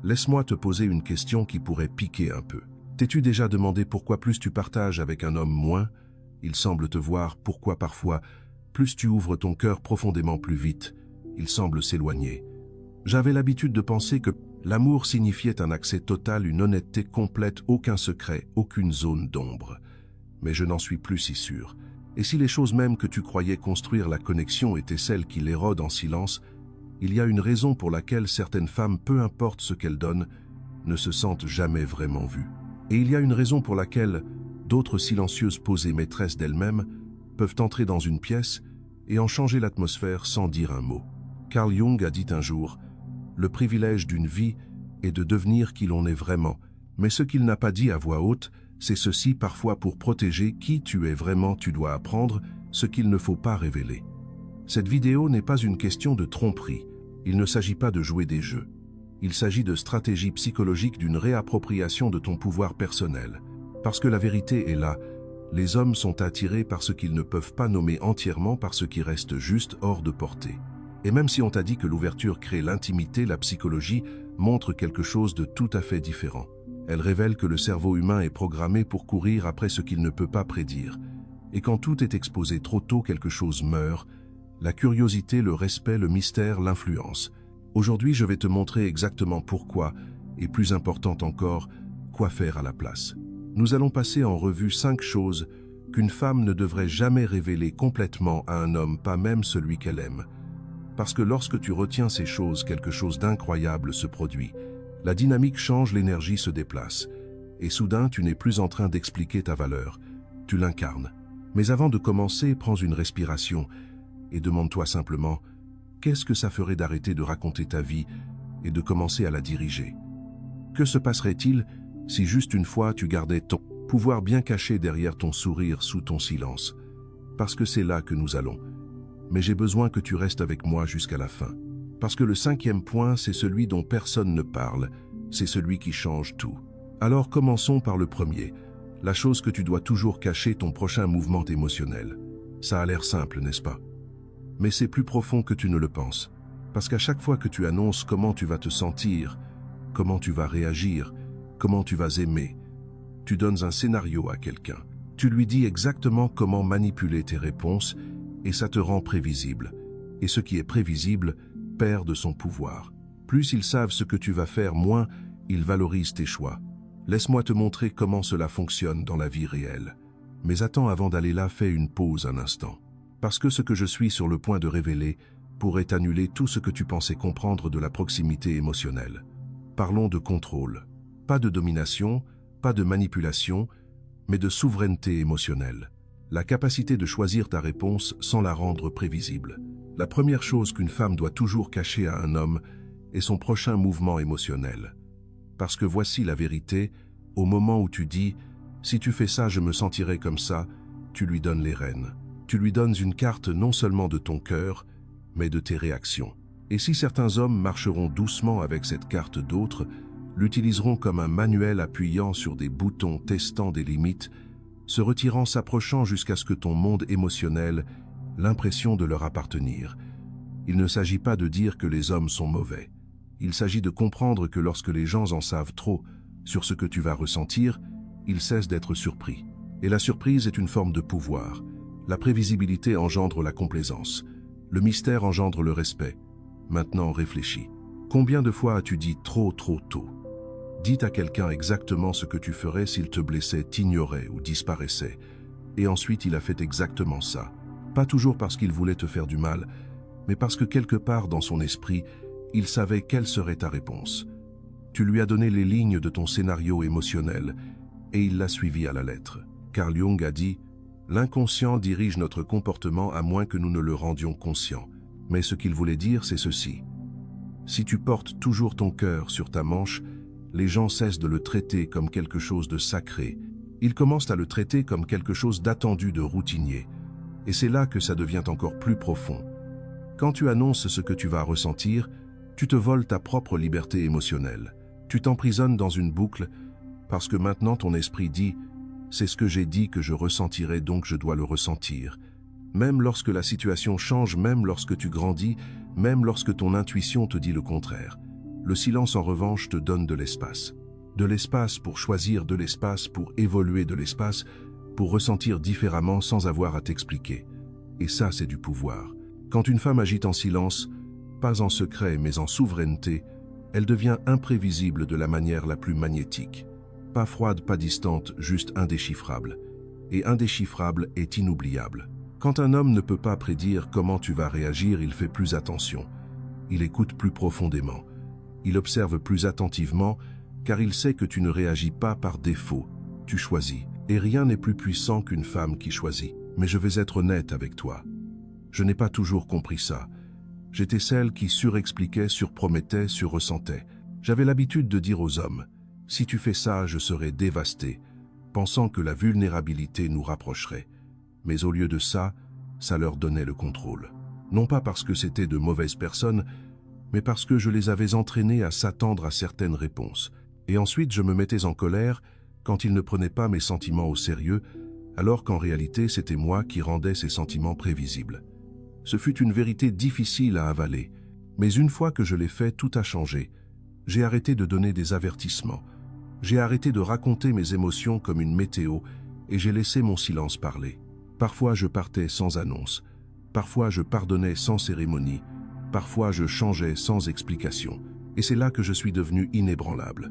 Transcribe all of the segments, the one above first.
Laisse-moi te poser une question qui pourrait piquer un peu. T'es-tu déjà demandé pourquoi plus tu partages avec un homme moins, il semble te voir, pourquoi parfois, plus tu ouvres ton cœur profondément plus vite, il semble s'éloigner. J'avais l'habitude de penser que l'amour signifiait un accès total, une honnêteté complète, aucun secret, aucune zone d'ombre. Mais je n'en suis plus si sûr. Et si les choses mêmes que tu croyais construire la connexion étaient celles qui l'érodent en silence, il y a une raison pour laquelle certaines femmes, peu importe ce qu'elles donnent, ne se sentent jamais vraiment vues. Et il y a une raison pour laquelle d'autres silencieuses posées maîtresses d'elles-mêmes peuvent entrer dans une pièce et en changer l'atmosphère sans dire un mot. Carl Jung a dit un jour « Le privilège d'une vie est de devenir qui l'on est vraiment, mais ce qu'il n'a pas dit à voix haute, c'est ceci: parfois pour protéger qui tu es vraiment, tu dois apprendre ce qu'il ne faut pas révéler. » Cette vidéo n'est pas une question de tromperie. Il ne s'agit pas de jouer des jeux. Il s'agit de stratégie psychologique, d'une réappropriation de ton pouvoir personnel. Parce que la vérité est là, les hommes sont attirés par ce qu'ils ne peuvent pas nommer entièrement, par ce qui reste juste hors de portée. Et même si on t'a dit que l'ouverture crée l'intimité, la psychologie montre quelque chose de tout à fait différent. Elle révèle que le cerveau humain est programmé pour courir après ce qu'il ne peut pas prédire. Et quand tout est exposé trop tôt, quelque chose meurt. La curiosité, le respect, le mystère, l'influence. Aujourd'hui, je vais te montrer exactement pourquoi, et plus important encore, quoi faire à la place. Nous allons passer en revue 5 choses qu'une femme ne devrait jamais révéler complètement à un homme, pas même celui qu'elle aime. Parce que lorsque tu retiens ces choses, quelque chose d'incroyable se produit. La dynamique change, l'énergie se déplace. Et soudain, tu n'es plus en train d'expliquer ta valeur, tu l'incarnes. Mais avant de commencer, prends une respiration et demande-toi simplement « Qu'est-ce que ça ferait d'arrêter de raconter ta vie et de commencer à la diriger? Que se passerait-il si juste une fois tu gardais ton pouvoir bien caché derrière ton sourire, sous ton silence? Parce que c'est là que nous allons. Mais j'ai besoin que tu restes avec moi jusqu'à la fin. Parce que le 5e point, c'est celui dont personne ne parle, c'est celui qui change tout. Alors commençons par le premier, la chose que tu dois toujours cacher, ton prochain mouvement émotionnel. Ça a l'air simple, n'est-ce pas? Mais c'est plus profond que tu ne le penses. Parce qu'à chaque fois que tu annonces comment tu vas te sentir, comment tu vas réagir, comment tu vas aimer, tu donnes un scénario à quelqu'un. Tu lui dis exactement comment manipuler tes réponses et ça te rend prévisible. Et ce qui est prévisible perd de son pouvoir. Plus ils savent ce que tu vas faire, moins ils valorisent tes choix. Laisse-moi te montrer comment cela fonctionne dans la vie réelle. Mais attends, avant d'aller là, fais une pause un instant. Parce que ce que je suis sur le point de révéler pourrait annuler tout ce que tu pensais comprendre de la proximité émotionnelle. Parlons de contrôle. Pas de domination, pas de manipulation, mais de souveraineté émotionnelle. La capacité de choisir ta réponse sans la rendre prévisible. La première chose qu'une femme doit toujours cacher à un homme est son prochain mouvement émotionnel. Parce que voici la vérité, au moment où tu dis « Si tu fais ça, je me sentirai comme ça », tu lui donnes les rênes. Tu lui donnes une carte non seulement de ton cœur, mais de tes réactions. Et si certains hommes marcheront doucement avec cette carte, d'autres l'utiliseront comme un manuel, appuyant sur des boutons, testant des limites, se retirant, s'approchant jusqu'à ce que ton monde émotionnel ait l'impression de leur appartenir. Il ne s'agit pas de dire que les hommes sont mauvais. Il s'agit de comprendre que lorsque les gens en savent trop sur ce que tu vas ressentir, ils cessent d'être surpris. Et la surprise est une forme de pouvoir. La prévisibilité engendre la complaisance. Le mystère engendre le respect. Maintenant, réfléchis. Combien de fois as-tu dit trop tôt? Dites à quelqu'un exactement ce que tu ferais s'il te blessait, t'ignorait ou disparaissait. Et ensuite, il a fait exactement ça. Pas toujours parce qu'il voulait te faire du mal, mais parce que quelque part dans son esprit, il savait quelle serait ta réponse. Tu lui as donné les lignes de ton scénario émotionnel et il l'a suivi à la lettre. Carl Jung a dit « L'inconscient dirige notre comportement à moins que nous ne le rendions conscient. » Mais ce qu'il voulait dire, c'est ceci. Si tu portes toujours ton cœur sur ta manche, les gens cessent de le traiter comme quelque chose de sacré. Ils commencent à le traiter comme quelque chose d'attendu, de routinier. Et c'est là que ça devient encore plus profond. Quand tu annonces ce que tu vas ressentir, tu te voles ta propre liberté émotionnelle. Tu t'emprisonnes dans une boucle parce que maintenant ton esprit dit « c'est ce que j'ai dit que je ressentirais, donc je dois le ressentir ». Même lorsque la situation change, même lorsque tu grandis, même lorsque ton intuition te dit le contraire. Le silence, en revanche, te donne de l'espace. De l'espace pour choisir, de l'espace pour évoluer, de l'espace pour ressentir différemment sans avoir à t'expliquer. Et ça, c'est du pouvoir. Quand une femme agit en silence, pas en secret mais en souveraineté, elle devient imprévisible de la manière la plus magnétique. Pas froide, pas distante, juste indéchiffrable. Et indéchiffrable est inoubliable. Quand un homme ne peut pas prédire comment tu vas réagir, il fait plus attention. Il écoute plus profondément. Il observe plus attentivement, car il sait que tu ne réagis pas par défaut. Tu choisis. Et rien n'est plus puissant qu'une femme qui choisit. Mais je vais être honnête avec toi. Je n'ai pas toujours compris ça. J'étais celle qui surexpliquait, surpromettait, surressentait. J'avais l'habitude de dire aux hommes, « Si tu fais ça, je serai dévastée », pensant que la vulnérabilité nous rapprocherait. Mais au lieu de ça, ça leur donnait le contrôle. Non pas parce que c'était de mauvaises personnes, mais parce que je les avais entraînées à s'attendre à certaines réponses. Et ensuite, je me mettais en colère quand ils ne prenaient pas mes sentiments au sérieux, alors qu'en réalité, c'était moi qui rendais ces sentiments prévisibles. Ce fut une vérité difficile à avaler, mais une fois que je l'ai fait, tout a changé. J'ai arrêté de donner des avertissements. J'ai arrêté de raconter mes émotions comme une météo et j'ai laissé mon silence parler. Parfois, je partais sans annonce. Parfois, je pardonnais sans cérémonie. Parfois, je changeais sans explication. Et c'est là que je suis devenu inébranlable.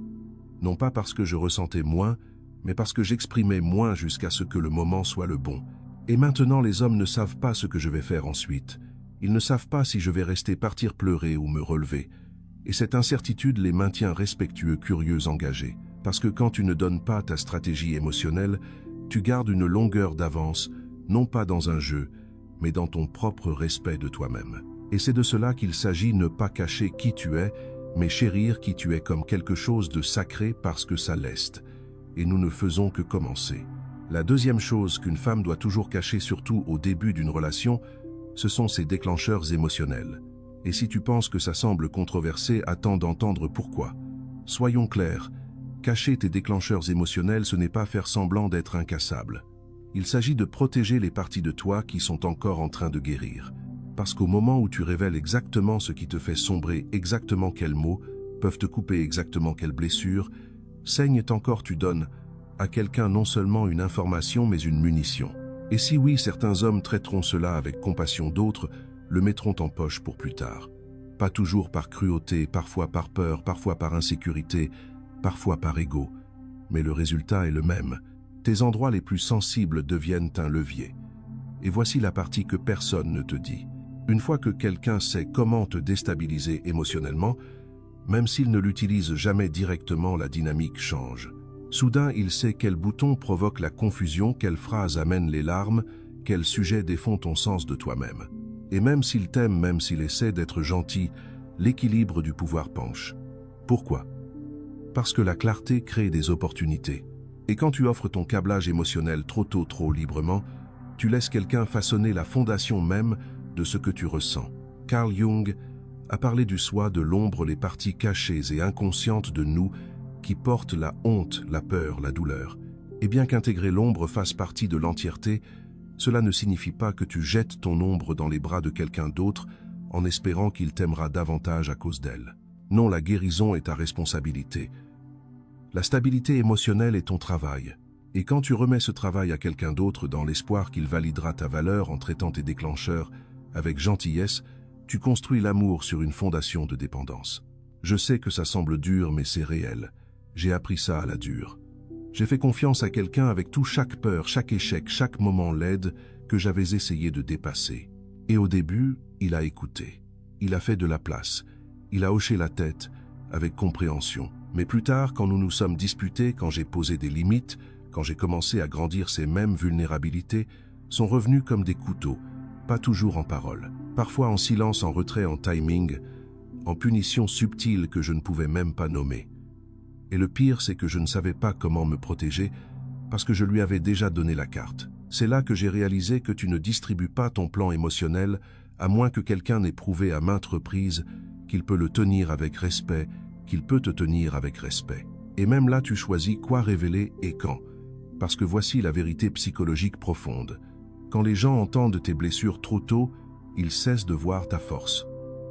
Non pas parce que je ressentais moins, mais parce que j'exprimais moins jusqu'à ce que le moment soit le bon. Et maintenant, les hommes ne savent pas ce que je vais faire ensuite. Ils ne savent pas si je vais rester partir pleurer ou me relever. Et cette incertitude les maintient respectueux, curieux, engagés. Parce que quand tu ne donnes pas ta stratégie émotionnelle, tu gardes une longueur d'avance, non pas dans un jeu, mais dans ton propre respect de toi-même. Et c'est de cela qu'il s'agit, ne pas cacher qui tu es, mais chérir qui tu es comme quelque chose de sacré parce que ça l'est. Et nous ne faisons que commencer. La deuxième chose qu'une femme doit toujours cacher, surtout au début d'une relation, ce sont ses déclencheurs émotionnels. Et si tu penses que ça semble controversé, attends d'entendre pourquoi. Soyons clairs, cacher tes déclencheurs émotionnels, ce n'est pas faire semblant d'être incassable. Il s'agit de protéger les parties de toi qui sont encore en train de guérir. Parce qu'au moment où tu révèles exactement ce qui te fait sombrer, exactement quels mots peuvent te couper, exactement quelles blessures, saignent encore, tu donnes à quelqu'un non seulement une information mais une munition. Et si oui, certains hommes traiteront cela avec compassion, d'autres le mettront en poche pour plus tard. Pas toujours par cruauté, parfois par peur, parfois par insécurité, parfois par ego. Mais le résultat est le même. Tes endroits les plus sensibles deviennent un levier. Et voici la partie que personne ne te dit. Une fois que quelqu'un sait comment te déstabiliser émotionnellement, même s'il ne l'utilise jamais directement, la dynamique change. Soudain, il sait quel bouton provoque la confusion, quelle phrase amène les larmes, quel sujet défend ton sens de toi-même. Et même s'il t'aime, même s'il essaie d'être gentil, l'équilibre du pouvoir penche. Pourquoi? Parce que la clarté crée des opportunités. Et quand tu offres ton câblage émotionnel trop tôt, trop librement, tu laisses quelqu'un façonner la fondation même de ce que tu ressens. Carl Jung a parlé du soi, de l'ombre, les parties cachées et inconscientes de nous qui portent la honte, la peur, la douleur. Et bien qu'intégrer l'ombre fasse partie de l'entièreté, cela ne signifie pas que tu jettes ton ombre dans les bras de quelqu'un d'autre en espérant qu'il t'aimera davantage à cause d'elle. Non, la guérison est ta responsabilité. La stabilité émotionnelle est ton travail. Et quand tu remets ce travail à quelqu'un d'autre dans l'espoir qu'il validera ta valeur en traitant tes déclencheurs avec gentillesse, tu construis l'amour sur une fondation de dépendance. Je sais que ça semble dur, mais c'est réel. J'ai appris ça à la dure. J'ai fait confiance à quelqu'un avec tout, chaque peur, chaque échec, chaque moment laid que j'avais essayé de dépasser. Et au début, il a écouté. Il a fait de la place. Il a hoché la tête avec compréhension. Mais plus tard, quand nous nous sommes disputés, quand j'ai posé des limites, quand j'ai commencé à grandir, ces mêmes vulnérabilités sont revenues comme des couteaux, pas toujours en parole, parfois en silence, en retrait, en timing, en punition subtile que je ne pouvais même pas nommer. Et le pire, c'est que je ne savais pas comment me protéger parce que je lui avais déjà donné la carte. C'est là que j'ai réalisé que tu ne distribues pas ton plan émotionnel à moins que quelqu'un n'ait prouvé à maintes reprises qu'il peut le tenir avec respect, qu'il peut te tenir avec respect. Et même là, tu choisis quoi révéler et quand. Parce que voici la vérité psychologique profonde. Quand les gens entendent tes blessures trop tôt, ils cessent de voir ta force.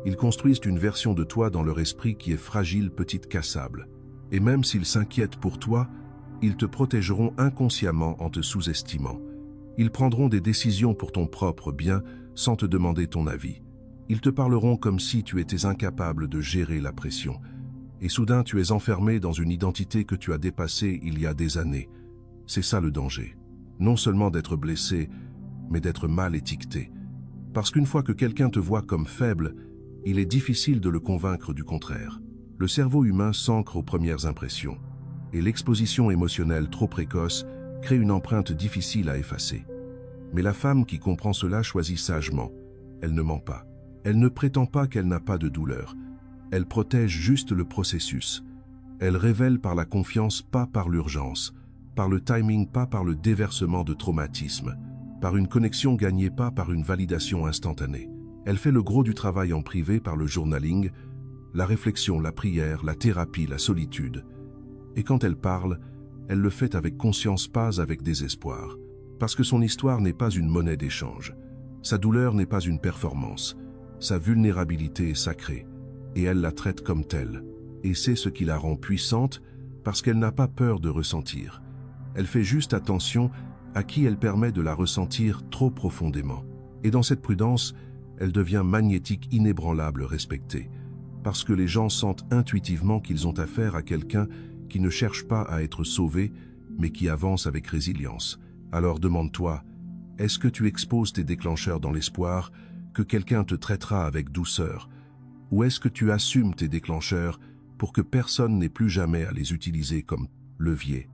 Ils construisent une version de toi dans leur esprit qui est fragile, petite, cassable. Et même s'ils s'inquiètent pour toi, ils te protégeront inconsciemment en te sous-estimant. Ils prendront des décisions pour ton propre bien sans te demander ton avis. Ils te parleront comme si tu étais incapable de gérer la pression. Et soudain, tu es enfermé dans une identité que tu as dépassée il y a des années. C'est ça le danger. Non seulement d'être blessé, mais d'être mal étiqueté. Parce qu'une fois que quelqu'un te voit comme faible, il est difficile de le convaincre du contraire. Le cerveau humain s'ancre aux premières impressions. Et l'exposition émotionnelle trop précoce crée une empreinte difficile à effacer. Mais la femme qui comprend cela choisit sagement. Elle ne ment pas. Elle ne prétend pas qu'elle n'a pas de douleur. Elle protège juste le processus. Elle révèle par la confiance, pas par l'urgence, par le timing, pas par le déversement de traumatisme, par une connexion gagnée, pas par une validation instantanée. Elle fait le gros du travail en privé par le journaling, la réflexion, la prière, la thérapie, la solitude. Et quand elle parle, elle le fait avec conscience, pas avec désespoir. Parce que son histoire n'est pas une monnaie d'échange. Sa douleur n'est pas une performance. Sa vulnérabilité est sacrée. Et elle la traite comme telle. Et c'est ce qui la rend puissante, parce qu'elle n'a pas peur de ressentir. Elle fait juste attention à qui elle permet de la ressentir trop profondément. Et dans cette prudence, elle devient magnétique, inébranlable, respectée. Parce que les gens sentent intuitivement qu'ils ont affaire à quelqu'un qui ne cherche pas à être sauvé, mais qui avance avec résilience. Alors demande-toi, est-ce que tu exposes tes déclencheurs dans l'espoir que quelqu'un te traitera avec douceur? Ou est-ce que tu assumes tes déclencheurs pour que personne n'ait plus jamais à les utiliser comme levier?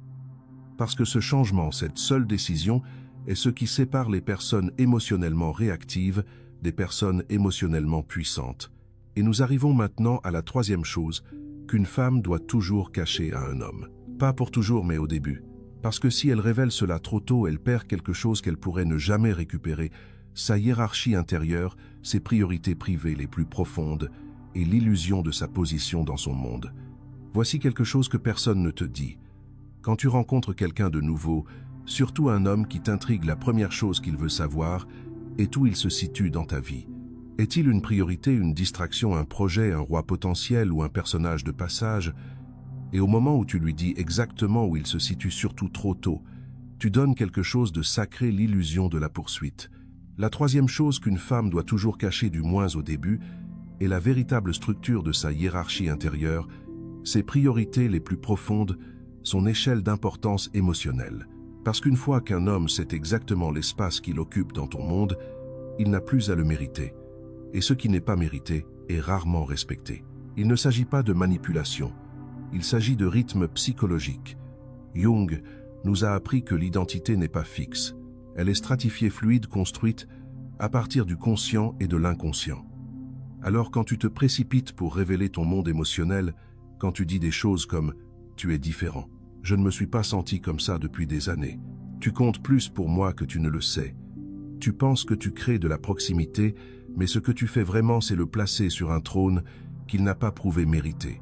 Parce que ce changement, cette seule décision, est ce qui sépare les personnes émotionnellement réactives des personnes émotionnellement puissantes. Et nous arrivons maintenant à la troisième chose qu'une femme doit toujours cacher à un homme. Pas pour toujours, mais au début. Parce que si elle révèle cela trop tôt, elle perd quelque chose qu'elle pourrait ne jamais récupérer, sa hiérarchie intérieure, ses priorités privées les plus profondes et l'illusion de sa position dans son monde. Voici quelque chose que personne ne te dit. Quand tu rencontres quelqu'un de nouveau, surtout un homme qui t'intrigue, la première chose qu'il veut savoir est où il se situe dans ta vie. Est-il une priorité, une distraction, un projet, un roi potentiel ou un personnage de passage? Et au moment où tu lui dis exactement où il se situe, surtout trop tôt, tu donnes quelque chose de sacré, l'illusion de la poursuite. La troisième chose qu'une femme doit toujours cacher, du moins au début, est la véritable structure de sa hiérarchie intérieure, ses priorités les plus profondes, son échelle d'importance émotionnelle. Parce qu'une fois qu'un homme sait exactement l'espace qu'il occupe dans ton monde, il n'a plus à le mériter. Et ce qui n'est pas mérité est rarement respecté. Il ne s'agit pas de manipulation, il s'agit de rythme psychologique. Jung nous a appris que l'identité n'est pas fixe. Elle est stratifiée, fluide, construite à partir du conscient et de l'inconscient. Alors quand tu te précipites pour révéler ton monde émotionnel, quand tu dis des choses comme « tu es différent », « je ne me suis pas senti comme ça depuis des années », « tu comptes plus pour moi que tu ne le sais », tu penses que tu crées de la proximité, mais ce que tu fais vraiment, c'est le placer sur un trône qu'il n'a pas prouvé mériter.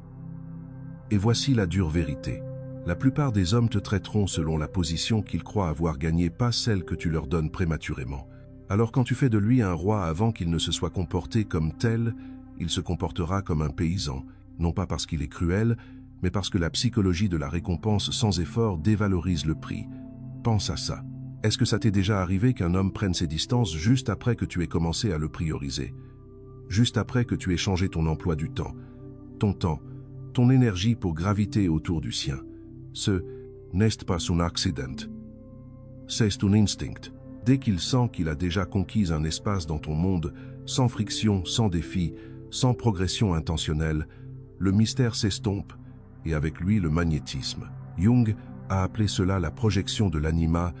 Et voici la dure vérité. La plupart des hommes te traiteront selon la position qu'ils croient avoir gagnée, pas celle que tu leur donnes prématurément. Alors quand tu fais de lui un roi avant qu'il ne se soit comporté comme tel, il se comportera comme un paysan, non pas parce qu'il est cruel, mais parce que la psychologie de la récompense sans effort dévalorise le prix. Pense à ça. Est-ce que ça t'est déjà arrivé qu'un homme prenne ses distances juste après que tu aies commencé à le prioriser? Juste après que tu aies changé ton emploi du temps, ton énergie pour graviter autour du sien. Ce n'est pas un accident. C'est un instinct. Dès qu'il sent qu'il a déjà conquis un espace dans ton monde, sans friction, sans défi, sans progression intentionnelle, le mystère s'estompe, et avec lui le magnétisme. Jung a appelé cela la projection de l'anima,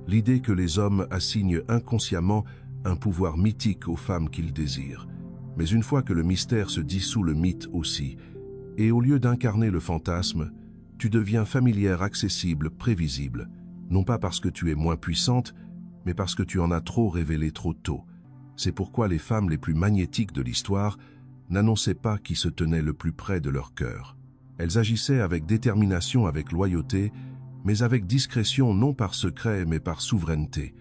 l'idée que les hommes assignent inconsciemment un pouvoir mythique aux femmes qu'ils désirent. Mais une fois que le mystère se dissout, le mythe aussi, et au lieu d'incarner le fantasme, tu deviens familière, accessible, prévisible, non pas parce que tu es moins puissante, mais parce que tu en as trop révélé trop tôt. C'est pourquoi les femmes les plus magnétiques de l'histoire n'annonçaient pas qui se tenait le plus près de leur cœur. Elles agissaient avec détermination, avec loyauté, mais avec discrétion, non par secret, mais par souveraineté.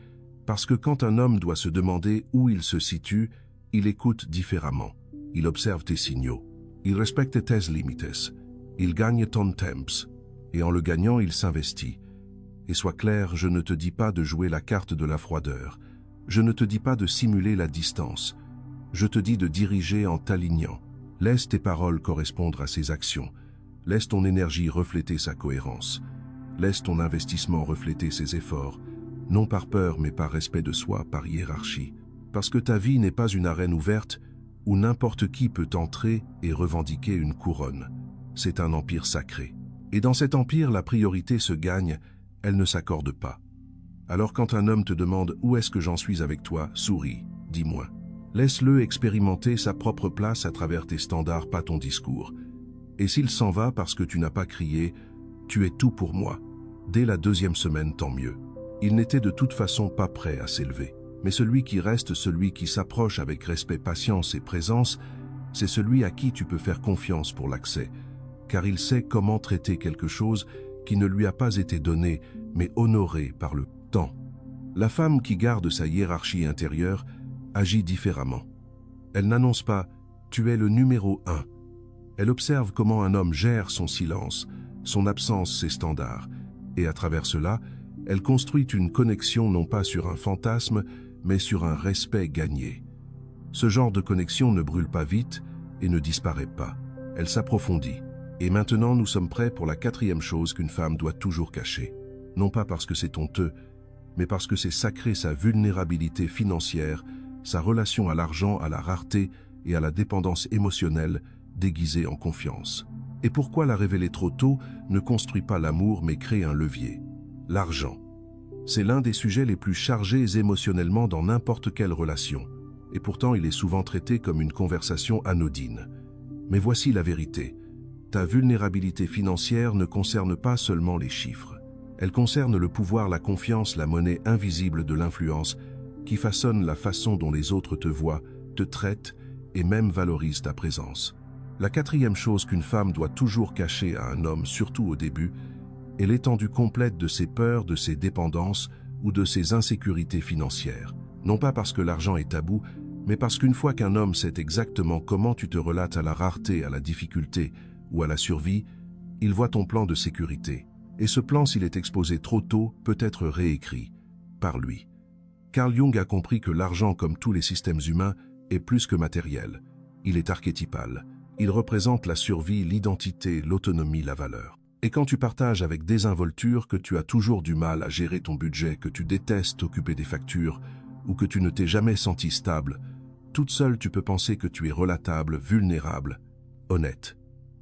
Parce que quand un homme doit se demander où il se situe, il écoute différemment. Il observe tes signaux. Il respecte tes limites. Il gagne ton temps. Et en le gagnant, il s'investit. Et sois clair, je ne te dis pas de jouer la carte de la froideur. Je ne te dis pas de simuler la distance. Je te dis de diriger en t'alignant. Laisse tes paroles correspondre à ses actions. Laisse ton énergie refléter sa cohérence. Laisse ton investissement refléter ses efforts. Non par peur, mais par respect de soi, par hiérarchie. Parce que ta vie n'est pas une arène ouverte où n'importe qui peut entrer et revendiquer une couronne. C'est un empire sacré. Et dans cet empire, la priorité se gagne, elle ne s'accorde pas. Alors quand un homme te demande « Où est-ce que j'en suis avec toi ?» souris, dis-moi. Laisse-le expérimenter sa propre place à travers tes standards, pas ton discours. Et s'il s'en va parce que tu n'as pas crié « Tu es tout pour moi », dès la 2e semaine, tant mieux. Il n'était de toute façon pas prêt à s'élever. Mais celui qui reste, celui qui s'approche avec respect, patience et présence, c'est celui à qui tu peux faire confiance pour l'accès, car il sait comment traiter quelque chose qui ne lui a pas été donné, mais honoré par le temps. La femme qui garde sa hiérarchie intérieure agit différemment. Elle n'annonce pas « tu es le numéro 1 ». Elle observe comment un homme gère son silence, son absence, ses standards, et à travers cela, elle construit une connexion non pas sur un fantasme, mais sur un respect gagné. Ce genre de connexion ne brûle pas vite et ne disparaît pas. Elle s'approfondit. Et maintenant, nous sommes prêts pour la 4e chose qu'une femme doit toujours cacher. Non pas parce que c'est honteux, mais parce que c'est sacré, sa vulnérabilité financière, sa relation à l'argent, à la rareté et à la dépendance émotionnelle déguisée en confiance. Et pourquoi la révéler trop tôt ne construit pas l'amour mais crée un levier? L'argent. C'est l'un des sujets les plus chargés émotionnellement dans n'importe quelle relation. Et pourtant, il est souvent traité comme une conversation anodine. Mais voici la vérité. Ta vulnérabilité financière ne concerne pas seulement les chiffres. Elle concerne le pouvoir, la confiance, la monnaie invisible de l'influence qui façonne la façon dont les autres te voient, te traitent et même valorisent ta présence. La 4e chose qu'une femme doit toujours cacher à un homme, surtout au début, est l'étendue complète de ses peurs, de ses dépendances ou de ses insécurités financières. Non pas parce que l'argent est tabou, mais parce qu'une fois qu'un homme sait exactement comment tu te relates à la rareté, à la difficulté ou à la survie, il voit ton plan de sécurité. Et ce plan, s'il est exposé trop tôt, peut être réécrit par lui. Carl Jung a compris que l'argent, comme tous les systèmes humains, est plus que matériel. Il est archétypal. Il représente la survie, l'identité, l'autonomie, la valeur. Et quand tu partages avec désinvolture que tu as toujours du mal à gérer ton budget, que tu détestes t'occuper des factures, ou que tu ne t'es jamais senti stable, toute seule tu peux penser que tu es relatable, vulnérable, honnête.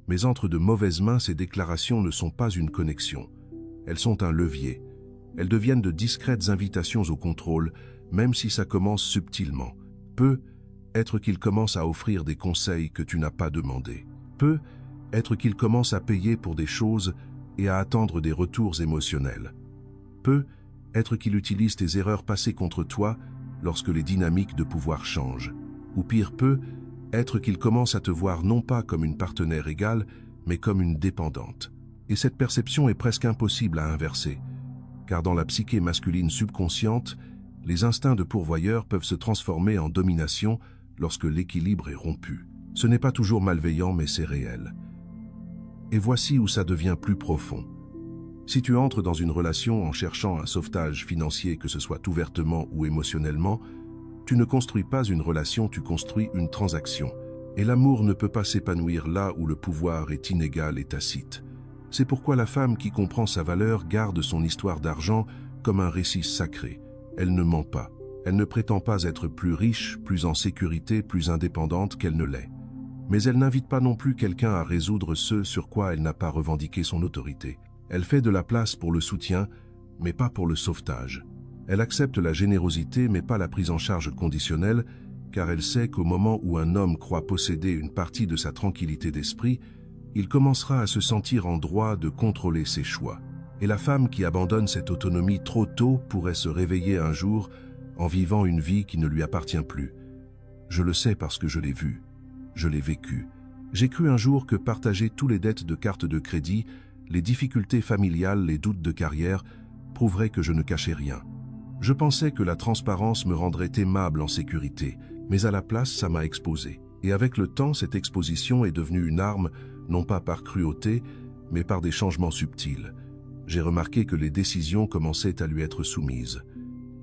Mais entre de mauvaises mains, ces déclarations ne sont pas une connexion. Elles sont un levier. Elles deviennent de discrètes invitations au contrôle, même si ça commence subtilement. Peut être qu'il commence à offrir des conseils que tu n'as pas demandés. Peut être qu'il commence à payer pour des choses et à attendre des retours émotionnels. Peut être qu'il utilise tes erreurs passées contre toi lorsque les dynamiques de pouvoir changent. Ou pire, peut être qu'il commence à te voir non pas comme une partenaire égale, mais comme une dépendante. Et cette perception est presque impossible à inverser, car dans la psyché masculine subconsciente, les instincts de pourvoyeur peuvent se transformer en domination lorsque l'équilibre est rompu. Ce n'est pas toujours malveillant, mais c'est réel. Et voici où ça devient plus profond. Si tu entres dans une relation en cherchant un sauvetage financier, que ce soit ouvertement ou émotionnellement, tu ne construis pas une relation, tu construis une transaction. Et l'amour ne peut pas s'épanouir là où le pouvoir est inégal et tacite. C'est pourquoi la femme qui comprend sa valeur garde son histoire d'argent comme un récit sacré. Elle ne ment pas. Elle ne prétend pas être plus riche, plus en sécurité, plus indépendante qu'elle ne l'est. Mais elle n'invite pas non plus quelqu'un à résoudre ce sur quoi elle n'a pas revendiqué son autorité. Elle fait de la place pour le soutien, mais pas pour le sauvetage. Elle accepte la générosité, mais pas la prise en charge conditionnelle, car elle sait qu'au moment où un homme croit posséder une partie de sa tranquillité d'esprit, il commencera à se sentir en droit de contrôler ses choix. Et la femme qui abandonne cette autonomie trop tôt pourrait se réveiller un jour en vivant une vie qui ne lui appartient plus. Je le sais parce que je l'ai vu, je l'ai vécu. J'ai cru un jour que partager tous les dettes de carte de crédit, les difficultés familiales, les doutes de carrière, prouverait que je ne cachais rien. Je pensais que la transparence me rendrait aimable en sécurité, mais à la place, ça m'a exposé. Et avec le temps, cette exposition est devenue une arme, non pas par cruauté, mais par des changements subtils. J'ai remarqué que les décisions commençaient à lui être soumises,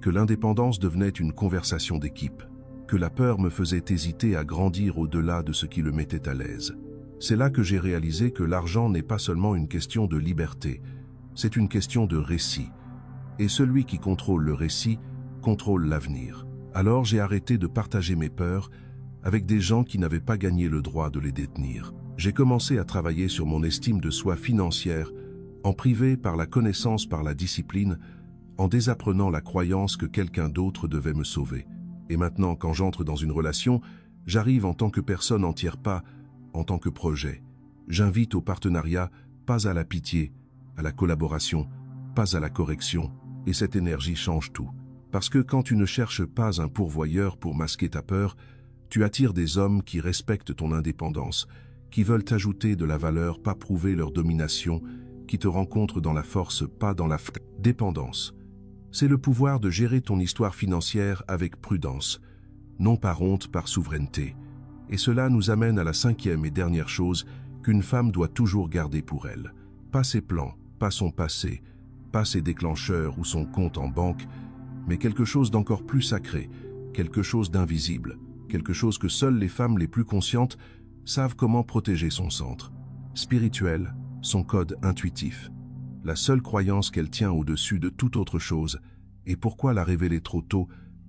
que l'indépendance devenait une conversation d'équipe, que la peur me faisait hésiter à grandir au-delà de ce qui le mettait à l'aise. C'est là que j'ai réalisé que l'argent n'est pas seulement une question de liberté, c'est une question de récit. Et celui qui contrôle le récit contrôle l'avenir. Alors j'ai arrêté de partager mes peurs avec des gens qui n'avaient pas gagné le droit de les détenir. J'ai commencé à travailler sur mon estime de soi financière, en privé par la connaissance, par la discipline, en désapprenant la croyance que quelqu'un d'autre devait me sauver. Et maintenant, quand j'entre dans une relation, j'arrive en tant que personne entière, pas en tant que projet. J'invite au partenariat, pas à la pitié, à la collaboration, pas à la correction, et cette énergie change tout. Parce que quand tu ne cherches pas un pourvoyeur pour masquer ta peur, tu attires des hommes qui respectent ton indépendance, qui veulent t'ajouter de la valeur, pas prouver leur domination, qui te rencontrent dans la force, pas dans la dépendance. C'est le pouvoir de gérer ton histoire financière avec prudence, non par honte, par souveraineté. Et cela nous amène à la cinquième et dernière chose qu'une femme doit toujours garder pour elle. Pas ses plans, pas son passé, pas ses déclencheurs ou son compte en banque, mais quelque chose d'encore plus sacré, quelque chose d'invisible, quelque chose que seules les femmes les plus conscientes savent comment protéger son centre. Spirituel, son code intuitif. La seule croyance qu'elle tient au-dessus de toute autre chose, et pourquoi la révéler trop tôt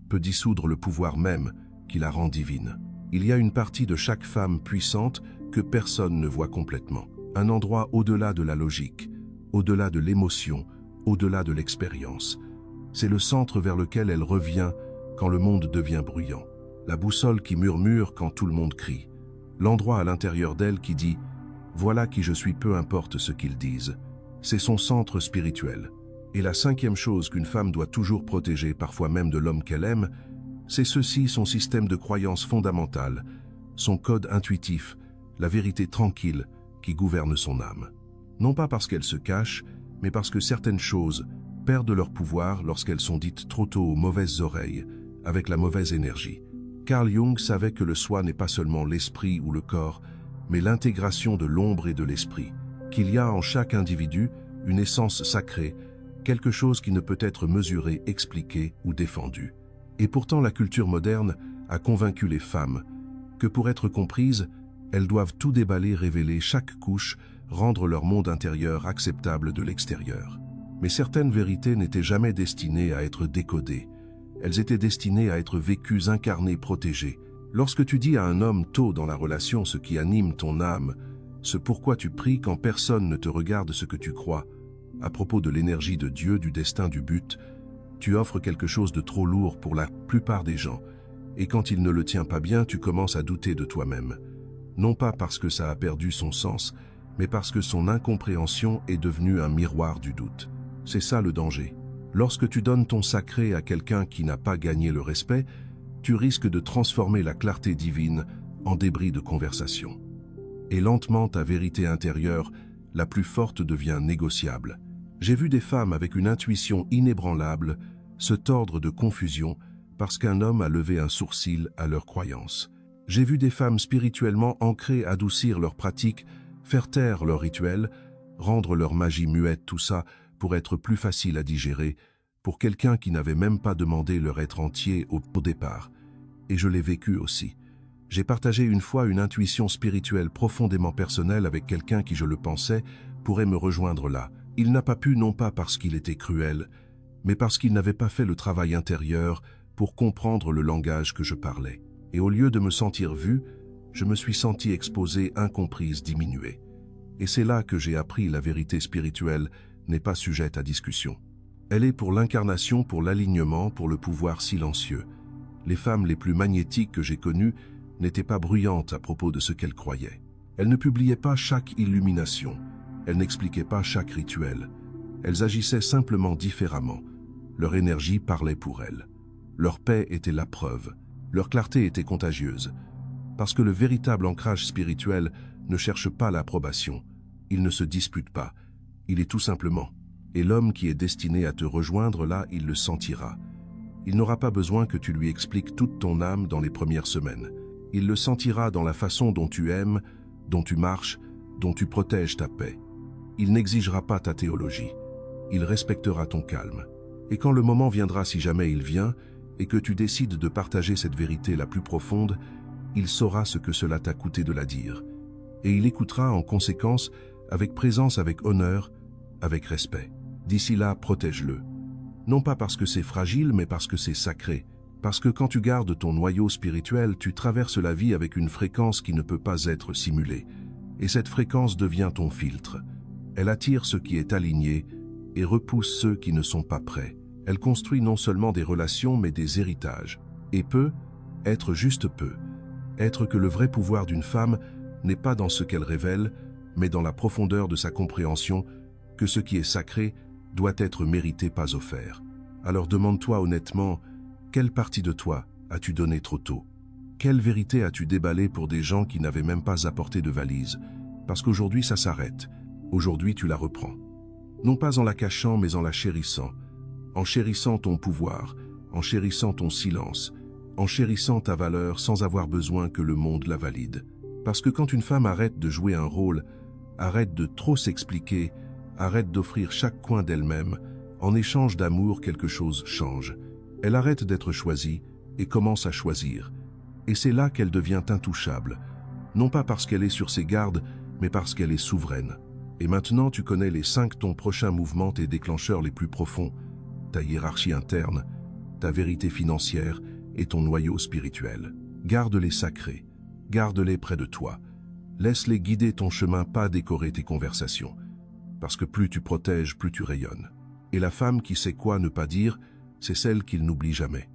peut dissoudre le pouvoir même qui la rend divine. Il y a une partie de chaque femme puissante que personne ne voit complètement. Un endroit au-delà de la logique, au-delà de l'émotion, au-delà de l'expérience. C'est le centre vers lequel elle revient quand le monde devient bruyant. La boussole qui murmure quand tout le monde crie. L'endroit à l'intérieur d'elle qui dit « Voilà qui je suis, peu importe ce qu'ils disent ». C'est son centre spirituel. Et la cinquième chose qu'une femme doit toujours protéger, parfois même de l'homme qu'elle aime, c'est ceci, son système de croyance fondamentale, son code intuitif, la vérité tranquille qui gouverne son âme. Non pas parce qu'elle se cache, mais parce que certaines choses perdent leur pouvoir lorsqu'elles sont dites trop tôt aux mauvaises oreilles, avec la mauvaise énergie. Carl Jung savait que le soi n'est pas seulement l'esprit ou le corps, mais l'intégration de l'ombre et de l'esprit, qu'il y a en chaque individu une essence sacrée, quelque chose qui ne peut être mesuré, expliqué ou défendu. Et pourtant la culture moderne a convaincu les femmes que pour être comprises, elles doivent tout déballer, révéler chaque couche, rendre leur monde intérieur acceptable de l'extérieur. Mais certaines vérités n'étaient jamais destinées à être décodées. Elles étaient destinées à être vécues, incarnées, protégées. Lorsque tu dis à un homme tôt dans la relation ce qui anime ton âme, ce pourquoi tu pries quand personne ne te regarde, ce que tu crois, à propos de l'énergie de Dieu, du destin, du but, tu offres quelque chose de trop lourd pour la plupart des gens. Et quand il ne le tient pas bien, tu commences à douter de toi-même. Non pas parce que ça a perdu son sens, mais parce que son incompréhension est devenue un miroir du doute. C'est ça le danger. Lorsque tu donnes ton sacré à quelqu'un qui n'a pas gagné le respect, tu risques de transformer la clarté divine en débris de conversation. Et lentement, ta vérité intérieure, la plus forte, devient négociable. J'ai vu des femmes avec une intuition inébranlable se tordre de confusion parce qu'un homme a levé un sourcil à leurs croyances. J'ai vu des femmes spirituellement ancrées adoucir leurs pratiques, faire taire leurs rituels, rendre leur magie muette, tout ça pour être plus facile à digérer pour quelqu'un qui n'avait même pas demandé leur être entier au départ. Et je l'ai vécu aussi. J'ai partagé une fois une intuition spirituelle profondément personnelle avec quelqu'un qui, je le pensais, pourrait me rejoindre là. Il n'a pas pu, non pas parce qu'il était cruel, mais parce qu'il n'avait pas fait le travail intérieur pour comprendre le langage que je parlais. Et au lieu de me sentir vue, je me suis sentie exposée, incomprise, diminuée. Et c'est là que j'ai appris la vérité spirituelle n'est pas sujette à discussion. Elle est pour l'incarnation, pour l'alignement, pour le pouvoir silencieux. Les femmes les plus magnétiques que j'ai connues n'étaient pas bruyantes à propos de ce qu'elles croyaient. Elles ne publiaient pas chaque illumination. Elles n'expliquaient pas chaque rituel. Elles agissaient simplement différemment. Leur énergie parlait pour elles. Leur paix était la preuve. Leur clarté était contagieuse. Parce que le véritable ancrage spirituel ne cherche pas l'approbation. Il ne se dispute pas. Il est tout simplement. Et l'homme qui est destiné à te rejoindre là, il le sentira. Il n'aura pas besoin que tu lui expliques toute ton âme dans les premières semaines. Il le sentira dans la façon dont tu aimes, dont tu marches, dont tu protèges ta paix. Il n'exigera pas ta théologie. Il respectera ton calme. Et quand le moment viendra, si jamais il vient, et que tu décides de partager cette vérité la plus profonde, il saura ce que cela t'a coûté de la dire. Et il écoutera en conséquence, avec présence, avec honneur, avec respect. D'ici là, protège-le. Non pas parce que c'est fragile, mais parce que c'est sacré. Parce que quand tu gardes ton noyau spirituel, tu traverses la vie avec une fréquence qui ne peut pas être simulée. Et cette fréquence devient ton filtre. Elle attire ce qui est aligné et repousse ceux qui ne sont pas prêts. Elle construit non seulement des relations, mais des héritages. Et peut, être juste peu. Être que le vrai pouvoir d'une femme n'est pas dans ce qu'elle révèle, mais dans la profondeur de sa compréhension que ce qui est sacré doit être mérité, pas offert. Alors demande-toi honnêtement, quelle partie de toi as-tu donné trop tôt? Quelle vérité as-tu déballé pour des gens qui n'avaient même pas apporté de valise? Parce qu'aujourd'hui ça s'arrête. Aujourd'hui tu la reprends. Non pas en la cachant, mais en la chérissant. En chérissant ton pouvoir, en chérissant ton silence, en chérissant ta valeur sans avoir besoin que le monde la valide. Parce que quand une femme arrête de jouer un rôle, arrête de trop s'expliquer, arrête d'offrir chaque coin d'elle-même, en échange d'amour quelque chose change. Elle arrête d'être choisie et commence à choisir. Et c'est là qu'elle devient intouchable. Non pas parce qu'elle est sur ses gardes, mais parce qu'elle est souveraine. Et maintenant tu connais les 5 ton prochain mouvement, tes déclencheurs les plus profonds, ta hiérarchie interne, ta vérité financière et ton noyau spirituel. Garde-les sacrés, garde-les près de toi. Laisse-les guider ton chemin, pas décorer tes conversations. Parce que plus tu protèges, plus tu rayonnes. Et la femme qui sait quoi ne pas dire, c'est celle qu'il n'oublie jamais.